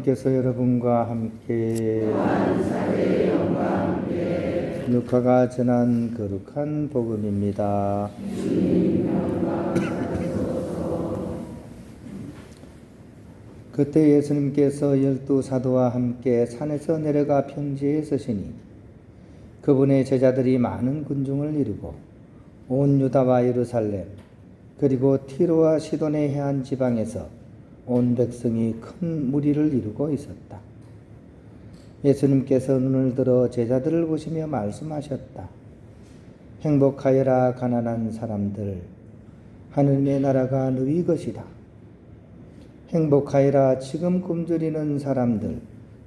예수님께서 여러분과 함께 루카가 전한 거룩한 복음입니다. 그때 예수님께서 12사도와 함께 산에서 내려가 평지에 서시니 그분의 제자들이 많은 군중을 이루고 온 유다와 예루살렘 그리고 티로와 시돈의 해안 지방에서 온 백성이 큰 무리를 이루고 있었다. 예수님께서 눈을 들어 제자들을 보시며 말씀하셨다. 행복하여라 가난한 사람들, 하늘의 나라가 너희 것이다. 행복하여라 지금 굶주리는 사람들,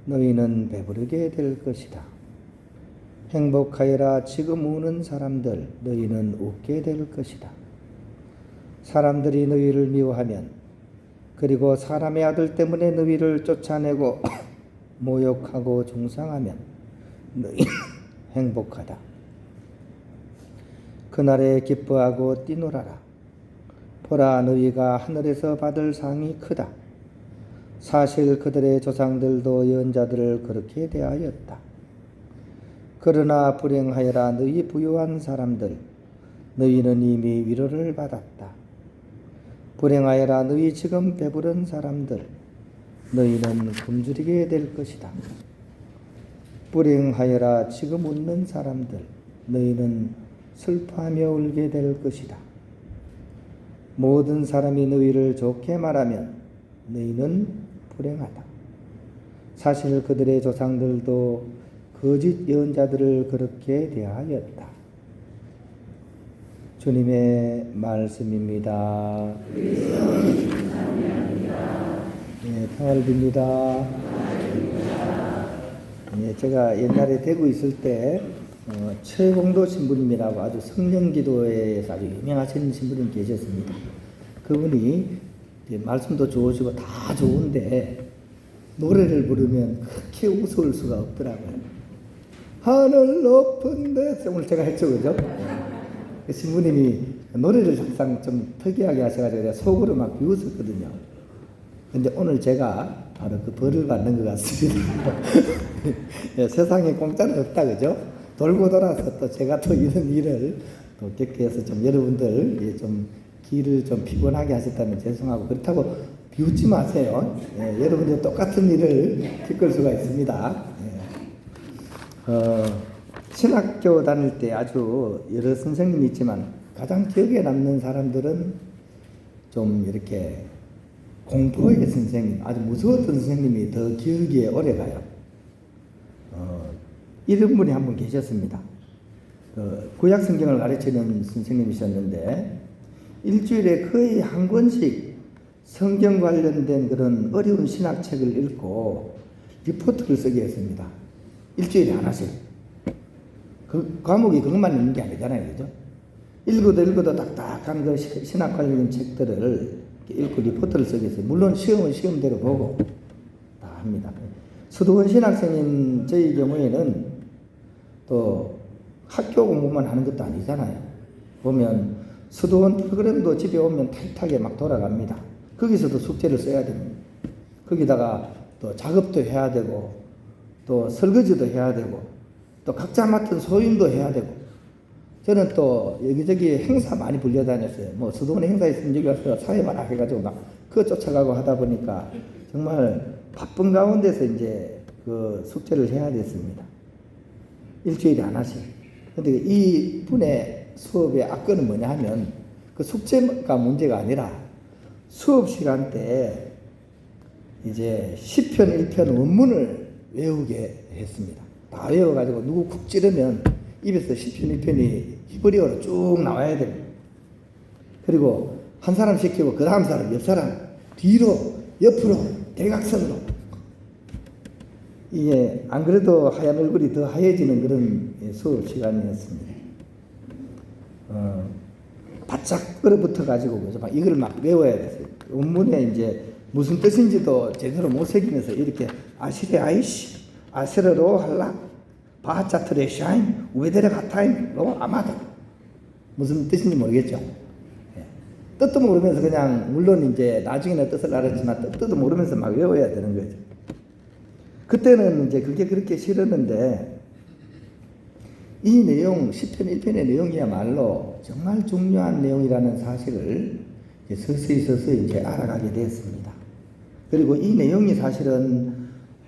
너희는 배부르게 될 것이다. 행복하여라 지금 우는 사람들, 너희는 웃게 될 것이다. 사람들이 너희를 미워하면, 그리고 사람의 아들 때문에 너희를 쫓아내고 모욕하고 중상하면 너희 행복하다. 그날에 기뻐하고 뛰놀아라. 보라, 너희가 하늘에서 받을 상이 크다. 사실 그들의 조상들도 예언자들을 그렇게 대하였다. 그러나 불행하여라 너희 부유한 사람들, 너희는 이미 위로를 받았다. 불행하여라 너희 지금 배부른 사람들, 너희는 굶주리게 될 것이다. 불행하여라 지금 웃는 사람들, 너희는 슬퍼하며 울게 될 것이다. 모든 사람이 너희를 좋게 말하면 너희는 불행하다. 사실 그들의 조상들도 거짓 예언자들을 그렇게 대하였다. 주님의 말씀입니다. 네, 평화를 빕니다. 네, 제가 옛날에 대구 있을 때 최공도 신부님이라고 아주 성령기도에서 아주 유명하신 신부님 계셨습니다. 그분이 말씀도 좋으시고 다 좋은데 노래를 부르면 그렇게 우스울 수가 없더라고요. 하늘 높은 데서 오늘 제가 했죠, 그죠? 신부님이 노래를 항상 좀 특이하게 하셔가지고 제가 속으로 막 비웃었거든요. 근데 오늘 제가 바로 그 벌을 받는 것 같습니다. 세상에 공짜는 없다, 그죠? 돌고 돌아서 또 제가 또 이런 일을 또 겪게 해서 좀 여러분들 좀 길을 좀 피곤하게 하셨다면 죄송하고, 그렇다고 비웃지 마세요. 여러분들 똑같은 일을 겪을 수가 있습니다. 신학교 다닐 때 아주 여러 선생님이 있지만 가장 기억에 남는 사람들은 좀 이렇게 공포의 선생님, 아주 무서웠던 선생님이 더 기억에 오래 가요. 이런 분이 한 분 계셨습니다. 구약 성경을 가르치는 선생님이셨는데 일주일에 거의 한 권씩 성경 관련된 그런 어려운 신학책을 읽고 리포트를 쓰게 했습니다. 일주일에 하나씩. 그 과목이 그것만 있는 게 아니잖아요, 그죠? 읽어도 딱딱한 그 신학 관련 책들을 읽고 리포트를 쓰게 했어요. 물론 시험은 시험대로 보고 다 합니다. 수도원 신학생인 저희 경우에는 또 학교 공부만 하는 것도 아니잖아요. 보면 수도원 프로그램도 집에 오면 타이트하게 막 돌아갑니다. 거기서도 숙제를 써야 됩니다. 거기다가 또 작업도 해야 되고 또 설거지도 해야 되고 또 각자 맡은 소임도 해야 되고, 저는 또 여기저기 행사 많이 불려다녔어요. 뭐 수도원에 행사 있으면 여기 와서 사회마다 해가지고 막 그거 쫓아가고 하다 보니까 정말 바쁜 가운데서 이제 그 숙제를 해야 됐습니다. 일주일에 하나씩. 근데 이 분의 수업의 악건은 뭐냐 하면 그 숙제가 문제가 아니라 수업 시간 때 이제 시편 1편 원문을 외우게 했습니다. 다 외워가지고 누구 쿡 찌르면 입에서 시편 1편이 히브리어로 쭉 나와야 됩니다. 그리고 한 사람 시키고 그 다음 사람, 옆 사람 뒤로, 옆으로, 대각선으로. 이게 안 그래도 하얀 얼굴이 더 하얘지는 그런 수업 시간이었습니다. 바짝 얼어붙어가지고 그래서 막 이걸 막 외워야 됐어요. 원문에 이제 무슨 뜻인지도 제대로 못 새기면서 이렇게 아시레 아이시 아세르로 할라 바하차트레 샤인 우에데레 가타임로 아마도 무슨 뜻인지 모르겠죠. 뜻도 모르면서 그냥, 물론 이제 나중에는 뜻을 알았지만 뜻도 모르면서 막 외워야 되는 거죠. 그때는 이제 그게 그렇게 싫었는데 이 내용, 시편 1편의 내용이야말로 정말 중요한 내용이라는 사실을 서서히 이제 알아가게 되었습니다. 그리고 이 내용이 사실은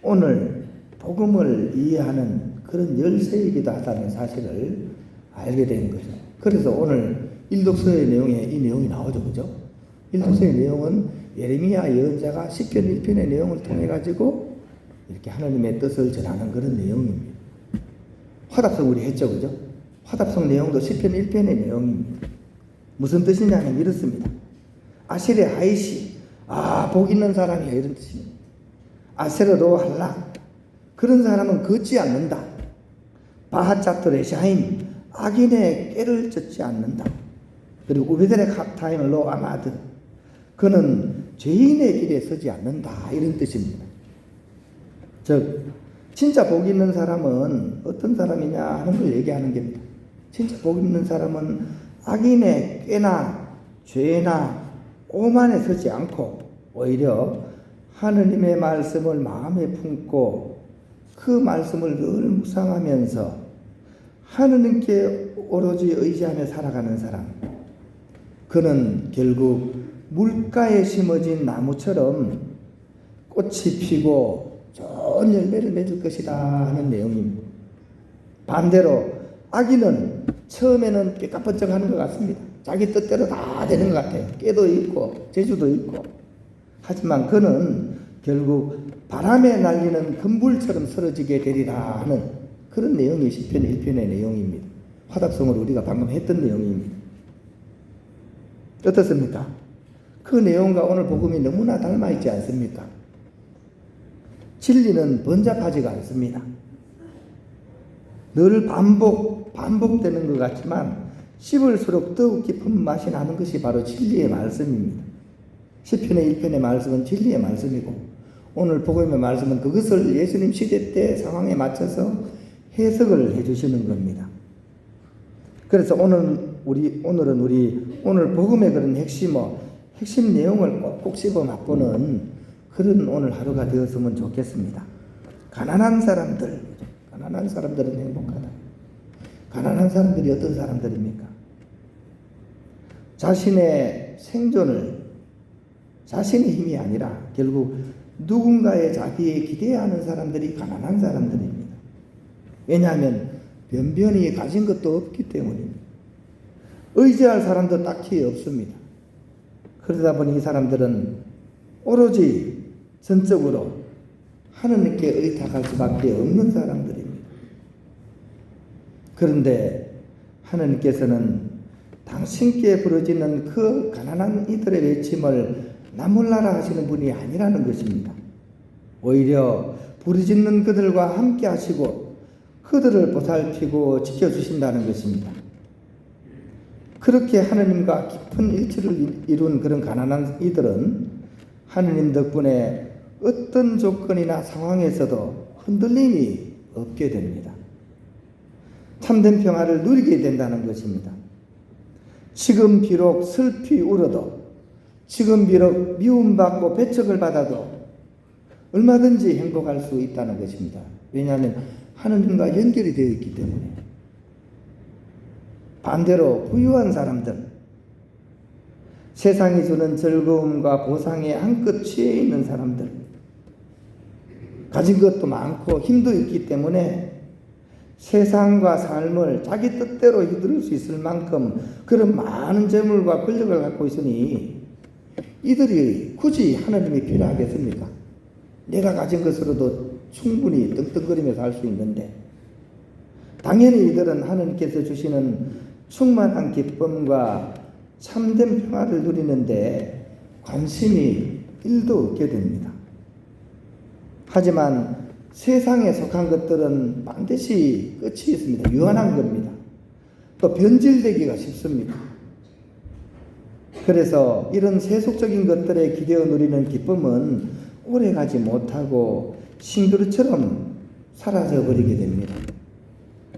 오늘 복음을 이해하는 그런 열쇠이기도 하다는 사실을 알게 된 거죠. 그래서 오늘 일독서의 내용에 이 내용이 나오죠. 그죠? 일독서의 내용은 예레미야 예언자가 시편 1편의 내용을 통해 가지고 이렇게 하나님의 뜻을 전하는 그런 내용입니다. 화답성 우리 했죠. 그죠? 화답성 내용도 시편 1편의 내용입니다. 무슨 뜻이냐면 이렇습니다. 아실의 하이시, 복 있는 사람이야, 이런 뜻입니다. 아세르로 할락, 그런 사람은 걷지 않는다. 바하짜토레 샤임, 악인의 꾀를 젓지 않는다. 그리고 우베델의 카타임로 아마드, 그는 죄인의 길에 서지 않는다, 이런 뜻입니다. 즉 진짜 복 있는 사람은 어떤 사람이냐 하는 걸 얘기하는 겁니다. 진짜 복 있는 사람은 악인의 꾀나 죄나 오만에 서지 않고 오히려 하느님의 말씀을 마음에 품고 그 말씀을 늘 묵상하면서 하느님께 오로지 의지하며 살아가는 사람, 그는 결국 물가에 심어진 나무처럼 꽃이 피고 좋은 열매를 맺을 것이다 하는 내용입니다. 반대로 악인은 처음에는 꾀까번쩍하는 것 같습니다. 자기 뜻대로 다 되는 것 같아요. 꾀도 있고 재주도 있고. 하지만 그는 결국 바람에 날리는 금불처럼 쓰러지게 되리라 하는 그런 내용이 시편 1편의 내용입니다. 화답성으로 우리가 방금 했던 내용입니다. 어떻습니까? 그 내용과 오늘 복음이 너무나 닮아있지 않습니까? 진리는 번잡하지가 않습니다. 늘 반복되는 것 같지만 씹을수록 더욱 깊은 맛이 나는 것이 바로 진리의 말씀입니다. 시편의 1편의 말씀은 진리의 말씀이고 오늘 복음의 말씀은 그것을 예수님 시대 때 상황에 맞춰서 해석을 해주시는 겁니다. 그래서 오늘은 우리 오늘 복음의 그런 핵심 내용을 꼭 씹어 맛보는 그런 오늘 하루가 되었으면 좋겠습니다. 가난한 사람들은 행복하다. 가난한 사람들이 어떤 사람들입니까? 자신의 생존을 자신의 힘이 아니라 결국 누군가의 자비에 기대하는 사람들이 가난한 사람들입니다. 왜냐하면 변변히 가진 것도 없기 때문입니다. 의지할 사람도 딱히 없습니다. 그러다 보니 이 사람들은 오로지 전적으로 하느님께 의탁할 수밖에 없는 사람들입니다. 그런데 하느님께서는 당신께 부르짖는 그 가난한 이들의 외침을 나몰라라 하시는 분이 아니라는 것입니다. 오히려 부르짖는 그들과 함께 하시고 그들을 보살피고 지켜주신다는 것입니다. 그렇게 하느님과 깊은 일치를 이룬 그런 가난한 이들은 하느님 덕분에 어떤 조건이나 상황에서도 흔들림이 없게 됩니다. 참된 평화를 누리게 된다는 것입니다. 지금 비록 슬피 울어도, 지금 비록 미움받고 배척을 받아도 얼마든지 행복할 수 있다는 것입니다. 왜냐하면 하느님과 연결이 되어 있기 때문에. 반대로 부유한 사람들, 세상이 주는 즐거움과 보상에 한껏 취해 있는 사람들, 가진 것도 많고 힘도 있기 때문에 세상과 삶을 자기 뜻대로 휘두를 수 있을 만큼 그런 많은 재물과 권력을 갖고 있으니 이들이 굳이 하나님이 필요하겠습니까? 내가 가진 것으로도 충분히 떵떵거리면서 할 수 있는데, 당연히 이들은 하나님께서 주시는 충만한 기쁨과 참된 평화를 누리는데 관심이 1도 없게 됩니다. 하지만 세상에 속한 것들은 반드시 끝이 있습니다. 유한한 겁니다. 또 변질되기가 쉽습니다. 그래서 이런 세속적인 것들에 기대어 누리는 기쁨은 오래가지 못하고 싱그루처럼 사라져버리게 됩니다.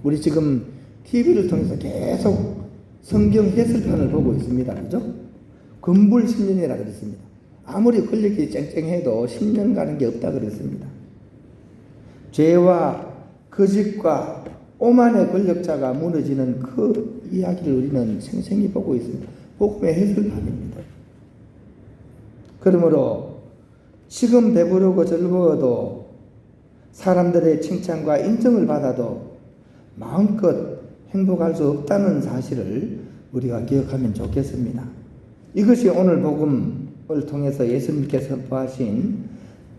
우리 지금 TV를 통해서 계속 성경 해설편을 보고 있습니다. 그죠? 금불 10년이라 그랬습니다. 아무리 권력이 쨍쨍해도 10년 가는 게 없다 그랬습니다. 죄와 거짓과 오만의 권력자가 무너지는 그 이야기를 우리는 생생히 보고 있습니다. 복음의 해설관입니다. 그러므로 지금 배부르고 즐거워도 사람들의 칭찬과 인정을 받아도 마음껏 행복할 수 없다는 사실을 우리가 기억하면 좋겠습니다. 이것이 오늘 복음을 통해서 예수님께서 선포하신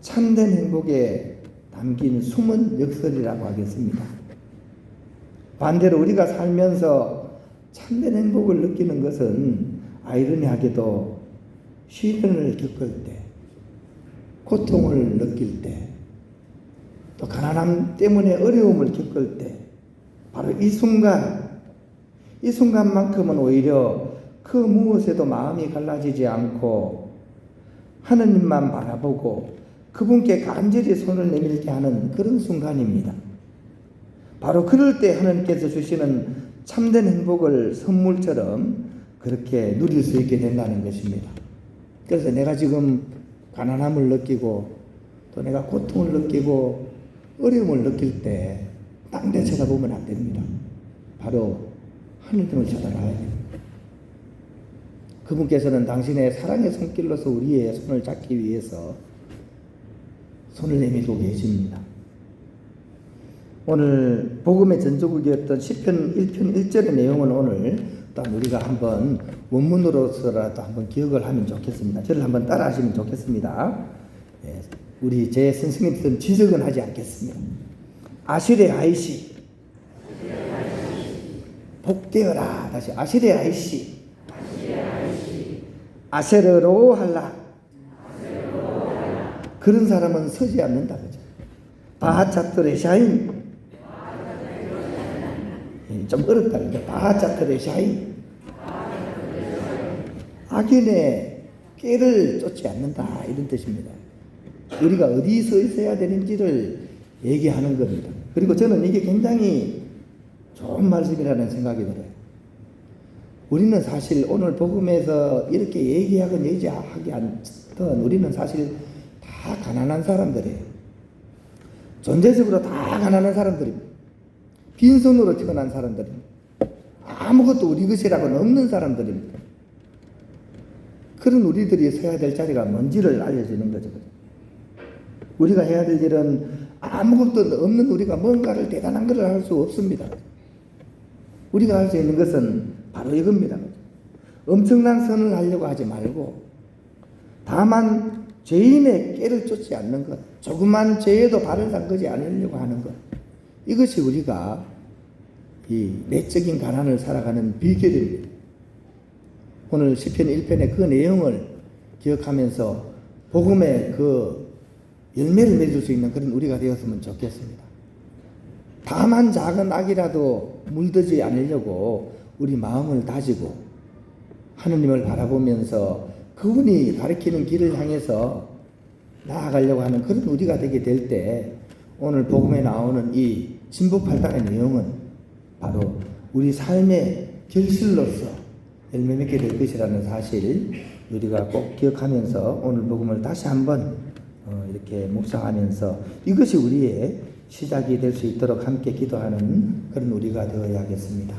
참된 행복에 담긴 숨은 역설이라고 하겠습니다. 반대로 우리가 살면서 참된 행복을 느끼는 것은 아이러니하게도 시련을 겪을 때, 고통을 느낄 때, 또 가난함 때문에 어려움을 겪을 때, 바로 이 순간만큼은 오히려 그 무엇에도 마음이 갈라지지 않고 하느님만 바라보고 그분께 간절히 손을 내밀게 하는 그런 순간입니다. 바로 그럴 때 하나님께서 주시는 참된 행복을 선물처럼 그렇게 누릴 수 있게 된다는 것입니다. 그래서 내가 지금 가난함을 느끼고 또 내가 고통을 느끼고 어려움을 느낄 때 딴 데 쳐다보면 안 됩니다. 바로 하느님을 쳐다봐야 됩니다. 그분께서는 당신의 사랑의 손길로서 우리의 손을 잡기 위해서 손을 내밀고 계십니다. 오늘 복음의 전조국이었던 시편 1편 1절의 내용은 오늘 일단 우리가 한번 원문으로서라도 한번 기억을 하면 좋겠습니다. 저를 한번 따라 하시면 좋겠습니다. 우리 제 선생님처럼 지적은 하지 않겠습니다. 아실의 아이시 복되어라. 다시 아실의 아이시 아세르로 할라. 그런 사람은 서지 않는다. 그죠? 바하차트레 샤인. 좀 어렵다. 바하차트레 샤인. 악인의 꾀를 쫓지 않는다. 이런 뜻입니다. 우리가 어디 서 있어야 되는지를 얘기하는 겁니다. 그리고 저는 이게 굉장히 좋은 말씀이라는 생각이 들어요. 우리는 사실 오늘 복음에서 이렇게 얘기하건 얘기하기 않던 우리는 사실 다 가난한 사람들이에요. 존재적으로 다 가난한 사람들입니다. 빈손으로 태어난 사람들입니다. 아무것도 우리 것이라고는 없는 사람들입니다. 그런 우리들이 서야 될 자리가 뭔지를 알려주는 거죠. 우리가 해야 될 일은 아무것도 없는 우리가 뭔가를 대단한 것을 할 수 없습니다. 우리가 할 수 있는 것은 바로 이겁니다. 엄청난 선을 하려고 하지 말고 다만 죄인의 꾀를 쫓지 않는 것, 조그만 죄에도 발을 담그지 않으려고 하는 것, 이것이 우리가 이 내적인 가난을 살아가는 비결입니다. 오늘 시편 1편의 그 내용을 기억하면서 복음의 그 열매를 맺을 수 있는 그런 우리가 되었으면 좋겠습니다. 다만 작은 악이라도 물들지 않으려고 우리 마음을 다지고 하느님을 바라보면서 그분이 가리키는 길을 향해서 나아가려고 하는 그런 우리가 되게 될 때 오늘 복음에 나오는 이 진보팔단의 내용은 바로 우리 삶의 결실로서 열매 맺게 될 것이라는 사실 우리가 꼭 기억하면서 오늘 복음을 다시 한번 이렇게 묵상하면서 이것이 우리의 시작이 될 수 있도록 함께 기도하는 그런 우리가 되어야겠습니다.